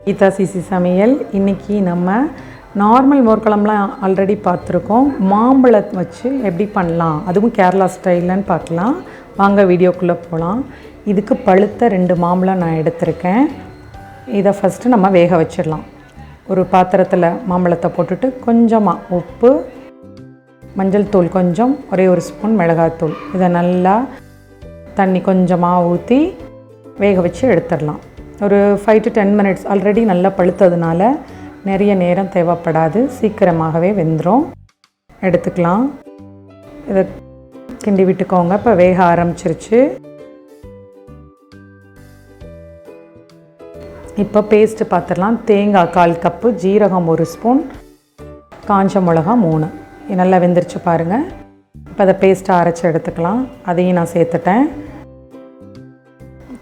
Geetha CC சமையல். இன்றைக்கி நம்ம நார்மல் மோர் குழம்புலாம் ஆல்ரெடி பார்த்துருக்கோம். மாம்பழத்தை வச்சு எப்படி பண்ணலாம், அதுவும் கேரளா ஸ்டைல்லன்னு பார்க்கலாம். வாங்க வீடியோக்குள்ளே போகலாம். இதுக்கு பழுத்த 2 மாம்பழம் நான் எடுத்திருக்கேன். இதை ஃபஸ்ட்டு நம்ம வேக வச்சிடலாம். ஒரு பாத்திரத்தில் மாம்பழத்தை போட்டுட்டு கொஞ்சமாக உப்பு, மஞ்சள் தூள் கொஞ்சம், ஒரே ஒரு ஸ்பூன் மிளகாய்த்தூள், இதை நல்லா தண்ணி கொஞ்சமாக ஊற்றி வேக வச்சு எடுத்துடலாம். ஒரு 5 to 10 minutes. ஆல்ரெடி நல்லா பழுத்ததுனால நிறைய நேரம் தேவைப்படாது, சீக்கிரமாகவே வெந்துடும். எடுத்துக்கலாம். இதை கிண்டி விட்டுக்கோங்க. இப்போ வேக ஆரம்பிச்சிருச்சு. இப்போ பேஸ்ட்டு பார்த்துடலாம். தேங்காய் 1/4 கப்பு, ஜீரகம் 1 ஸ்பூன், காஞ்ச மிளகா 3. நல்லா வெந்துருச்சு பாருங்கள். இப்போ அதை பேஸ்ட்டை அரைச்சி எடுத்துக்கலாம். அதையும் நான் சேர்த்துட்டேன்.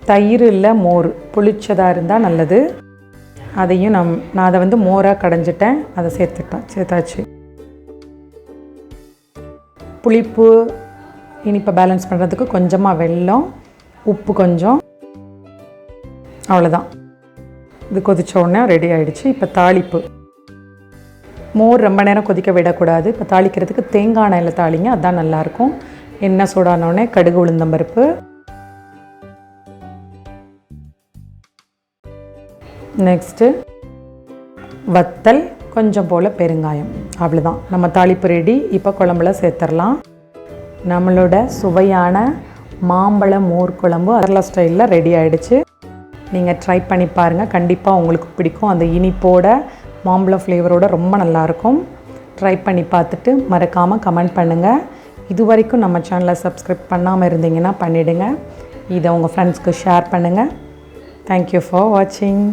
தயிர் இல்லை மோர் புளிச்சதாக இருந்தால் நல்லது. அதையும் நான் அதை மோராக கடைஞ்சிட்டேன், அதை சேர்த்தாச்சு. புளிப்பு இனிப்பை பேலன்ஸ் பண்ணுறதுக்கு கொஞ்சமாக வெல்லம், உப்பு கொஞ்சம், அவ்வளோதான். இது கொதிச்ச உடனே ரெடி ஆகிடுச்சு. இப்போ தாளிப்பு. மோர் ரொம்ப நேரம் கொதிக்க விடக்கூடாது. இப்போ தாளிக்கிறதுக்கு தேங்காய் எண்ணெயில் தாளிங்க, அதுதான் நல்லாயிருக்கும். எண்ணெய் சூடானோடனே கடுகு, உளுந்தம்பருப்பு, நெக்ஸ்ட்டு வத்தல், கொஞ்சம் போல் பெருங்காயம், அவ்வளோதான். நம்ம தாளிப்பு ரெடி. இப்போ குழம்புல சேர்த்துடலாம். நம்மளோட சுவையான மாம்பழ மோர் குழம்பு கேரளா ஸ்டைலில் ரெடி ஆகிடுச்சு. நீங்கள் ட்ரை பண்ணி பாருங்கள், கண்டிப்பாக உங்களுக்கு பிடிக்கும். அந்த இனிப்போட மாம்பழ ஃப்ளேவரோட ரொம்ப நல்லாயிருக்கும். ட்ரை பண்ணி பார்த்துட்டு மறக்காமல் கமெண்ட் பண்ணுங்கள். இது வரைக்கும் நம்ம சேனலை சப்ஸ்கிரைப் பண்ணாமல் இருந்தீங்கன்னா பண்ணிவிடுங்க. இதை உங்கள் ஃப்ரெண்ட்ஸ்க்கு ஷேர் பண்ணுங்கள். தேங்க்யூ ஃபார் வாட்சிங்.